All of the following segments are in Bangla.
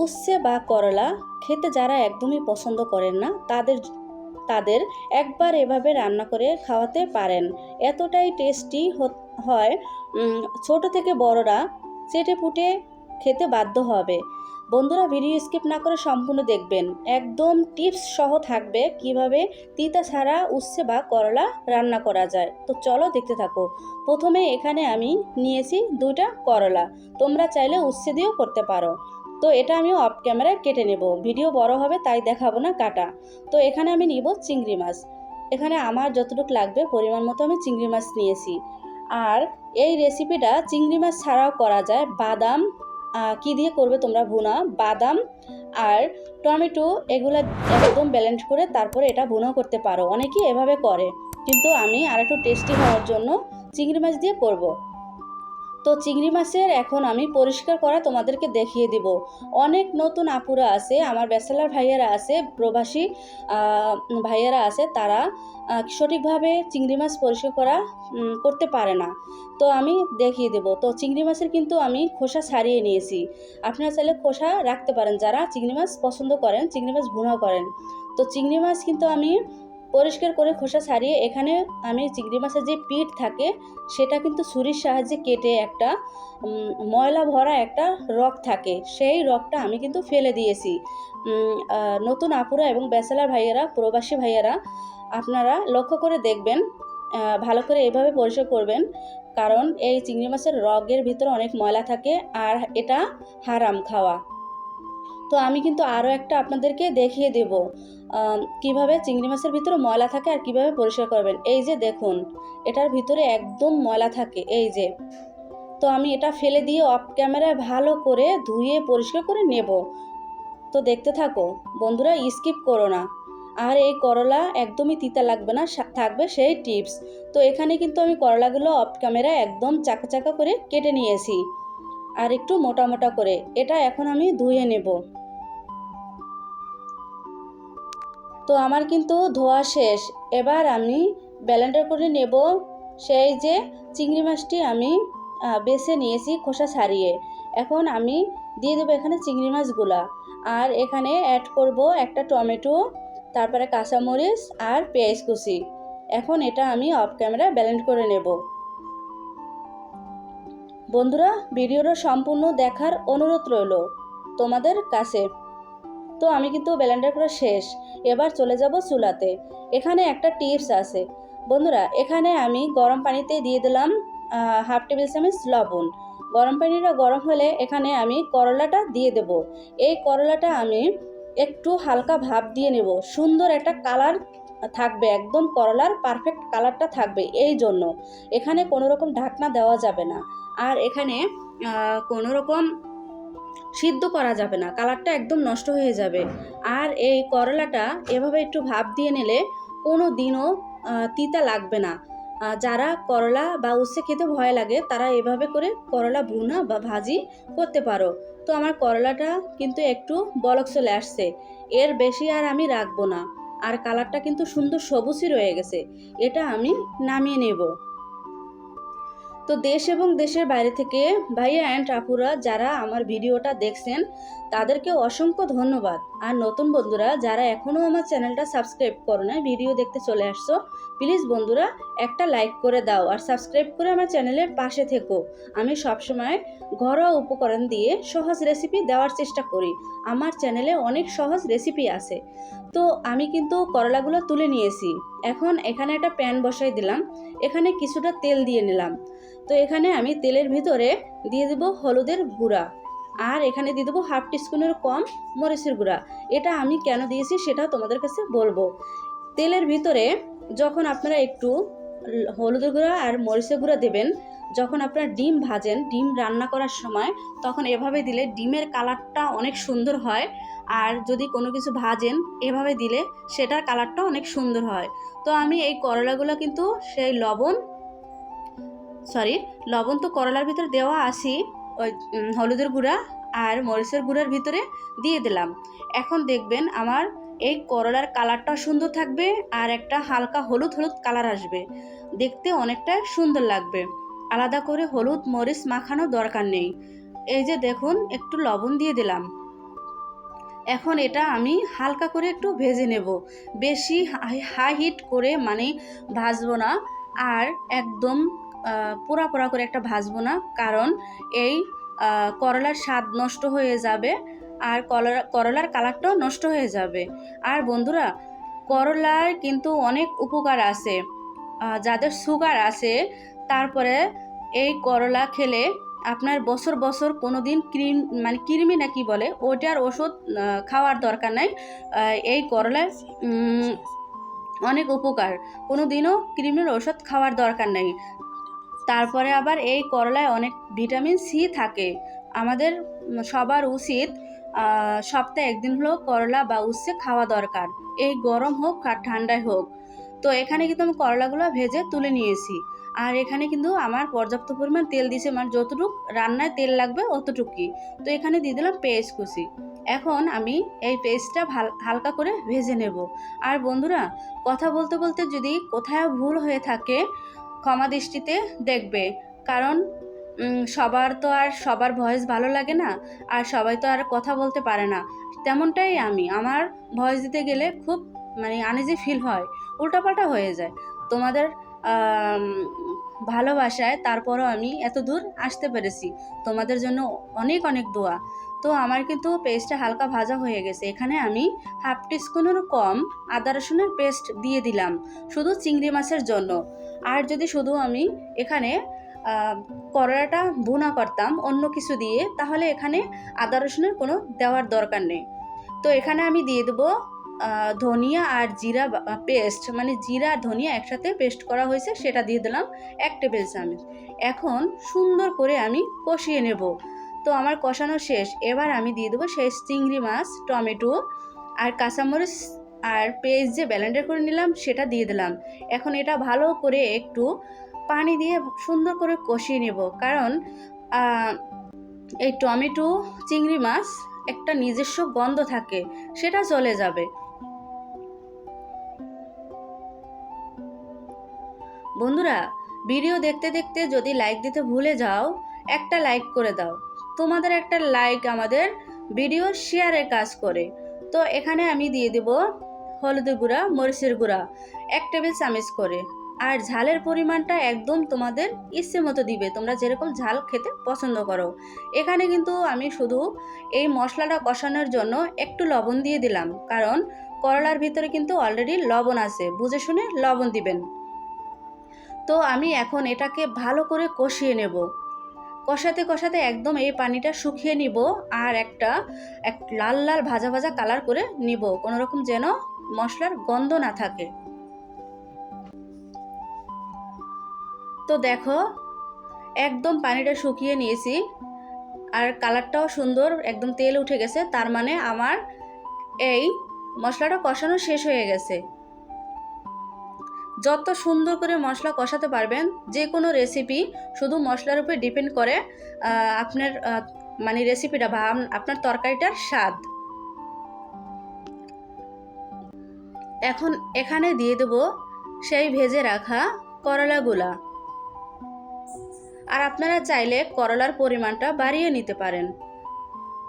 উচ্ছে বা করলা খেতে যারা একদমই পছন্দ করেন না তাদের একবার এভাবে রান্না করে খাওয়াতে পারেন। এতটাই টেস্টি হয়, ছোট থেকে বড়রা চেটেপুটে খেতে বাধ্য হবে। বন্ধুরা, ভিডিও স্কিপ না করে সম্পূর্ণ দেখবেন। একদম টিপস সহ থাকবে কিভাবে তিতা ছাড়া উচ্ছে বা করলা রান্না করা যায়। তো চলো দেখতে থাকো। প্রথমে এখানে আমি নিয়েছি 2টা করলা। তোমরা চাইলে উচ্ছে দিয়েও করতে পারো। তো এটা আমি অফ ক্যামেরায় কেটে নেব, ভিডিও বড় হবে তাই দেখাবো না কাটা। তো এখানে আমি নিব চিংড়ি মাছ। এখানে আমার যতটুকু লাগবে পরিমাণ মতো আমি চিংড়ি মাছ নিয়েছি। আর এই রেসিপিটা চিংড়ি মাছ ছাড়াও করা যায়। বাদাম কি দিয়ে করবে তোমরা, ভুনা বাদাম আর টমেটো এগুলো একদম ব্লেন্ড করে তারপরে এটা ভুনাও করতে পারো। অনেকেই এভাবে করে, কিন্তু আমি আর একটু টেস্টি হওয়ার জন্য চিংড়ি মাছ দিয়ে করব। তো চিংড়ি মাছের এখন আমি পরিষ্কার করা তোমাদেরকে দেখিয়ে দিব। অনেক নতুন আপুরা আছে, আমার ব্যাচেলার ভাইয়ারা আছে, প্রবাসী ভাইয়ারা আছে, তারা সঠিকভাবে চিংড়ি মাছ পরিষ্কার করতে পারে না। তো আমি দেখিয়ে দেব। তো চিংড়ি মাছের কিন্তু আমি খোসা ছাড়িয়ে নিয়েছি। আপনারা চাইলে খোসা রাখতে পারেন যারা চিংড়ি মাছ পছন্দ করেন, চিংড়ি মাছ ভুনা করেন। তো চিংড়ি মাছ কিন্তু আমি পরিষ্কার করে খোসা ছাড়িয়ে এখানে আমি চিংড়ি মাছের যে পিঠ থাকে সেটা কিন্তু ছুরির সাহায্যে কেটে একটা ময়লা ভরা একটা রগ থাকে, সেই রগটা আমি কিন্তু ফেলে দিয়েছি। নতুন আপুরা এবং ব্যাচেলার ভাইয়েরা, প্রবাসী ভাইয়েরা, আপনারা লক্ষ্য করে দেখবেন, ভালো করে এইভাবে পরিষ্কার করবেন। কারণ এই চিংড়ি মাছের রগের ভিতরে অনেক ময়লা থাকে আর এটা হারাম খাওয়া। তো আমি কিন্তু আরও একটা আপনাদেরকে দেখিয়ে দেব কিভাবে চিংড়ি মাছের ভিতরে ময়লা থাকে আর কিভাবে পরিষ্কার করবেন। এই যে দেখুন, এটার ভিতরে একদম ময়লা থাকে, এই যে। তো আমি এটা ফেলে দিয়ে অফ ক্যামেরায় ভালো করে ধুয়ে পরিষ্কার করে নেব। তো দেখতে থাকো বন্ধুরা, স্কিপ করো না। আর এই করলা একদমই তিতা লাগবে না, থাকবে সেই টিপস। তো এখানে কিন্তু আমি করলাগুলো অফ ক্যামেরায় একদম চাকা চাকা করে কেটে নিয়েছি আর একটু মোটা মোটা করে। এটা এখন আমি ধুয়ে নেব। তো আমার কিন্তু ধোয়া শেষ। এবার আমি ব্লেন্ডার করে নেব সেই যে চিংড়ি মাছটি আমি বেছে নিয়েছি খোসা ছাড়িয়ে। এখন আমি দিয়ে দেবো এখানে চিংড়ি মাছগুলা, আর এখানে অ্যাড করব একটা টমেটো, তারপরে কাঁচামরিচ আর পেঁয়াজ কুচি। এখন এটা আমি অফ ক্যামেরা ব্লেন্ড করে নেব। বন্ধুরা, ভিডিওটা সম্পূর্ণ দেখার অনুরোধ রইল তোমাদের কাছে। তো আমি কিন্তু ব্লেন্ডার করা শেষ। এবার চলে যাব চুলাতে। এখানে একটা টিপস আছে বন্ধুরা, এখানে আমি গরম পানিতে দিয়ে দিলাম 1/2 টেবিল চামচ লবণ। গরম পানিটা গরম হলে এখানে আমি করলাটা দিয়ে দেব। এই করলাটা আমি একটু হালকা ভাপ দিয়ে নেব, সুন্দর একটা কালার থাকবে, একদম করলার পারফেক্ট কালারটা থাকবে। এই জন্য এখানে কোনো রকম ঢাকনা দেওয়া যাবে না, আর এখানে কোনো রকম সিদ্ধ করা যাবে না, কালারটা একদম নষ্ট হয়ে যাবে। আর এই করলাটা এভাবে একটু ভাপ দিয়ে নিলে কোনো দিনও তিতা লাগবে না। যারা করলা বা উচ্ছে খেতে ভয় লাগে তারা এভাবে করে করলা ভুনা বা ভাজি করতে পারো। তো আমার করলাটা কিন্তু একটু বলক চলে আসছে, এর বেশি আর আমি রাখবো না। আর কালারটা কিন্তু সুন্দর সবুজই রয়ে গেছে, এটা আমি নামিয়ে নেব। তো দেশ এবং দেশের বাইরে থেকে ভাইয়া অ্যান্ড আপুরা যারা আমার ভিডিওটা দেখছেন তাদেরকে অসংখ্য ধন্যবাদ। আর নতুন বন্ধুরা যারা এখনও আমার চ্যানেলটা সাবস্ক্রাইব করো না, ভিডিও দেখতে চলে আসছো, প্লিজ বন্ধুরা একটা লাইক করে দাও আর সাবস্ক্রাইব করে আমার চ্যানেলের পাশে থেকো। আমি সবসময় ঘরোয়া উপকরণ দিয়ে সহজ রেসিপি দেওয়ার চেষ্টা করি। আমার চ্যানেলে অনেক সহজ রেসিপি আছে। তো আমি কিন্তু করলাগুলো তুলে নিয়েছি। এখন এখানে একটা প্যান বসাই দিলাম, এখানে কিছুটা তেল দিয়ে নিলাম। তো এখানে আমি তেলের ভিতরে দিয়ে দেবো হলুদের গুঁড়া, আর এখানে দিয়ে দেবো 1/2 টিস্পুনের কম মরিচের গুঁড়া। এটা আমি কেন দিয়েছি সেটা তোমাদের কাছে বলবো। তেলের ভিতরে যখন আপনারা একটু হলুদের গুঁড়া আর মরিচের গুঁড়া দেবেন, যখন আপনারা ডিম ভাজেন, ডিম রান্না করার সময়, তখন এভাবে দিলে ডিমের কালারটা অনেক সুন্দর হয়। আর যদি কোনো কিছু ভাজেন এভাবে দিলে সেটার কালারটা অনেক সুন্দর হয়। তো আমি এই করলাগুলো কিন্তু সেই লবণ তো করলার ভিতরে দেওয়া আসি, ওই হলুদের গুঁড়া আর মরিচের গুঁড়ার ভিতরে দিয়ে দিলাম। এখন দেখবেন আমার এই করলার কালারটা সুন্দর থাকবে আর একটা হালকা হলুদ হলুদ কালার আসবে, দেখতে অনেকটা সুন্দর লাগবে। আলাদা করে হলুদ মরিচ মাখানোর দরকার নেই। এই যে দেখুন, একটু লবণ দিয়ে দিলাম। এখন এটা আমি হালকা করে একটু ভেজে নেব, বেশি হাই হিট করে মানে ভাজবো না, আর একদম পোড়া পোড়া করে একটা ভাজবো না, কারণ এই করলার স্বাদ নষ্ট হয়ে যাবে আর করলার কালারটাও নষ্ট হয়ে যাবে। আর বন্ধুরা, করলার কিন্তু অনেক উপকার আছে। যাদের সুগার আছে, তারপরে এই করলা খেলে আপনার বছর বছর কোনো দিন কৃমি না কি বলে ওটার ওষুধ খাওয়ার দরকার নাই। এই করলার অনেক উপকার, কোনো দিনও কৃমির ওষুধ খাওয়ার দরকার নেই। তারপরে আবার এই করলায় অনেক ভিটামিন সি থাকে। আমাদের সবার উচিত সপ্তাহে একদিন হলেও করলা বা উচ্ছে খাওয়া দরকার, এই গরম হোক আর ঠান্ডায় হোক। তো এখানে কিন্তু আমি করলাগুলো ভেজে তুলে নিয়েছি, আর এখানে কিন্তু আমার পর্যাপ্ত পরিমাণ তেল দিয়েছে, মানে যতটুকু রান্নায় তেল লাগবে অতটুকুই। তো এখানে দিয়ে দিলাম পেঁয়াজ কুচি। এখন আমি এই পেঁয়াজটা হালকা করে ভেজে নেব। আর বন্ধুরা, কথা বলতে বলতে যদি কোথাও ভুল হয়ে থাকে ক্ষমা দৃষ্টিতে দেখবে, কারণ সবার তো আর সবার ভয়েস ভালো লাগে না, আর সবাই তো আর কথা বলতে পারে না। তেমনটাই আমার ভয়েস দিতে গেলে খুব মানে আনইজি ফিল হয়, উল্টাপাল্টা হয়ে যায়। তোমাদের ভালোবাসায় তারপরও আমি এত দূর আসতে পেরেছি, তোমাদের জন্য অনেক অনেক দোয়া। তো আমার কিন্তু পেস্টটা হালকা ভাজা হয়ে গেছে। এখানে আমি হাফ টিস্পুনেরও কম আদা রসুনের পেস্ট দিয়ে দিলাম, শুধু চিংড়ি মাছের জন্য। আর যদি শুধু আমি এখানে করলাটা ভুনা করতাম অন্য কিছু দিয়ে, তাহলে এখানে আদা রসুনের কোনো দেওয়ার দরকার নেই। তো এখানে আমি দিয়ে দেবো ধনিয়া আর জিরা পেস্ট, মানে জিরা আর ধনিয়া একসাথে পেস্ট করা হয়েছে, সেটা দিয়ে দিলাম 1 টেবিল চামচ। এখন সুন্দর করে আমি কষিয়ে নেব। তো আমার কষানো শেষ, এবার আমি দিয়ে দেবো সেই চিংড়ি মাছ, টমেটো আর কাঁচামরিচ আর পেস্ট যে ব্লেন্ডার করে নিলাম সেটা দিয়ে দিলাম। এখন এটা ভালো করে একটু পানি দিয়ে সুন্দর করে কষিয়ে নেব, কারণ এই টমেটো চিংড়ি মাছ একটা নিজস্ব গন্ধ থাকে, সেটা চলে যাবে। বন্ধুরা, ভিডিও দেখতে দেখতে যদি লাইক দিতে ভুলে যাও, একটা লাইক করে দাও। তোমাদের একটা লাইক আমাদের ভিডিও শেয়ারের কাজ করে। তো এখানে আমি দিয়ে দেব হলুদের গুঁড়া, মরিচের গুঁড়া 1 টেবিল চামচ করে। আর ঝালের পরিমাণটা একদম তোমাদের ইচ্ছে মতো দিবে, তোমরা যেরকম ঝাল খেতে পছন্দ করো। এখানে কিন্তু আমি শুধু এই মশলাটা কষানোর জন্য একটু লবণ দিয়ে দিলাম, কারণ করলার ভিতরে কিন্তু অলরেডি লবণ আছে, বুঝে শুনে লবণ দিবেন। তো আমি এখন এটাকে ভালো করে কষিয়ে নেব, কষাতে কষাতে একদম এই পানিটা শুকিয়ে নিব, আর এক লাল লাল ভাজা ভাজা কালার করে নিব, কোনো রকম যেন মশলার গন্ধ না থাকে। তো দেখো, একদম পানিটা শুকিয়ে নিয়েছি, আর কালারটাও সুন্দর, একদম তেল উঠে গেছে, তার মানে আমার এই মশলাটা কষানো শেষ হয়ে গেছে। যত সুন্দর করে মশলা কষাতে পারবেন, যে কোনো রেসিপি শুধু মশলার উপর ডিপেন্ড করে আপনার মানে রেসিপিটা বা আপনার তরকারিটার স্বাদ। এখন এখানে দিয়ে দেব সেই ভেজে রাখা করলাগুলা, আর আপনারা চাইলে করলার পরিমাণটা বাড়িয়ে নিতে পারেন।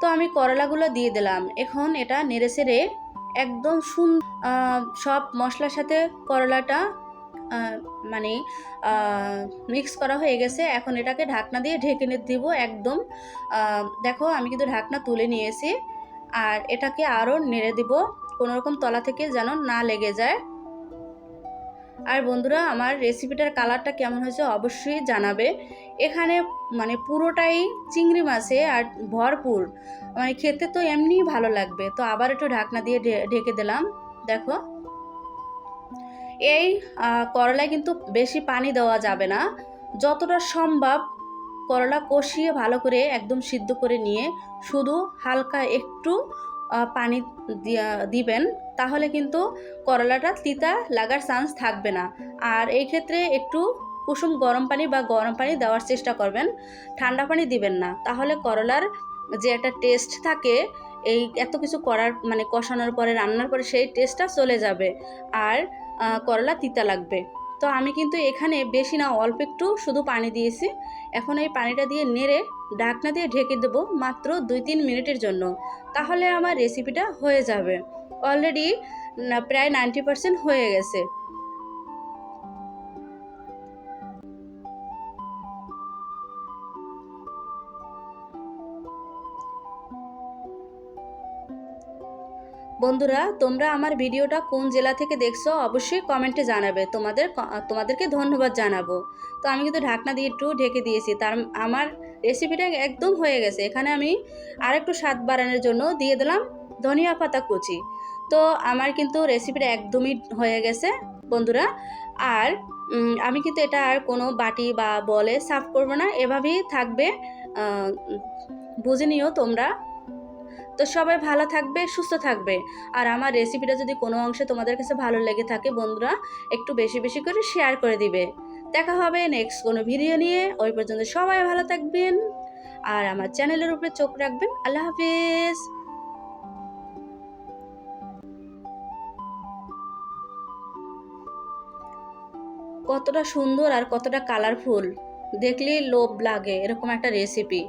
তো আমি করলাগুলো দিয়ে দিলাম। এখন এটা নেড়েচেড়ে একদম সব মশলার সাথে করলাটা মানে মিক্স করা হয়ে গেছে। এখন এটাকে ঢাকনা দিয়ে ঢেকে দিব একদম। দেখো, আমি কিন্তু ঢাকনা তুলে নিয়েছি, আর এটাকে আরও নেড়ে দিব, কোনো রকম তলা থেকে যেন না লেগে যায়। আর বন্ধুরা, আমার রেসিপিটার কালারটা কেমন হয়েছে অবশ্যই জানাবে। এখানে মানে পুরোটাই চিংড়ি মাছে আর ভরপুর, মানে খেতে তো এমনিই ভালো লাগবে। তো আবার একটু ঢাকনা দিয়ে ঢেকে দিলাম। দেখো, এই করলায় কিন্তু বেশি পানি দেওয়া যাবে না, যতটা সম্ভব করলা কষিয়ে ভালো করে একদম সিদ্ধ করে নিয়ে শুধু হালকা একটু পানি দিবেন, তাহলে কিন্তু করলাটা তিতা লাগার চান্স থাকবে না। আর এই ক্ষেত্রে একটু কুসুম গরম পানি বা গরম পানি দেওয়ার চেষ্টা করবেন, ঠান্ডা পানি দিবেন না, তাহলে করলার যে একটা টেস্ট থাকে এই এত কিছু করার মানে কষানোর পরে রান্নার পরে সেই টেস্টটা চলে যাবে, আর করলা তিতা লাগবে। তো আমি কিন্তু এখানে বেশি না, অল্প একটু শুধু পানি দিয়েছি। এখন এই পানিটা দিয়ে নেড়ে ঢাকনা দিয়ে ঢেকে দেবো মাত্র 2-3 মিনিটের জন্য। তাহলে আমার রেসিপিটা হয়ে যাবে। অলরেডি প্রায় 90% হয়ে গেছে। বন্ধুরা, তোমরা আমার ভিডিওটা কোন জেলা থেকে দেখছো অবশ্যই কমেন্টে জানাবে। তোমাদেরকে ধন্যবাদ জানাবো। তো আমি কিন্তু ঢাকনা দিয়ে একটু ঢেকে দিয়েছি। আমার রেসিপিটা একদম হয়ে গেছে। এখানে আমি আরেকটু স্বাদ বাড়ানোর জন্য দিয়ে দিলাম ধনিয়া পাতা কুচি। তো আমার কিন্তু রেসিপিটা একদমই হয়ে গেছে বন্ধুরা। আর আমি কিন্তু এটা আর কোনো বাটি বা বলে সার্ভ করবো না, এভাবেই থাকবে। বুঝে নিও তোমরা। তো সবাই ভালো থাকবে, সুস্থ থাকবে। আর আমার রেসিপিটা যদি কোনো অংশে তোমাদের কাছে ভালো লেগে থাকে বন্ধুরা, একটু বেশি বেশি করে শেয়ার করে দিবে। দেখা হবে নেক্সট কোনো ভিডিও নিয়ে। ওই পর্যন্ত সবাই ভালো থাকবেন আর আমার চ্যানেলের উপরে চোখ রাখবেন। আল্লাহ হাফেজ। কতটা সুন্দর আর কতটা কালারফুল, দেখলেই লোভ লাগে এরকম একটা রেসিপি।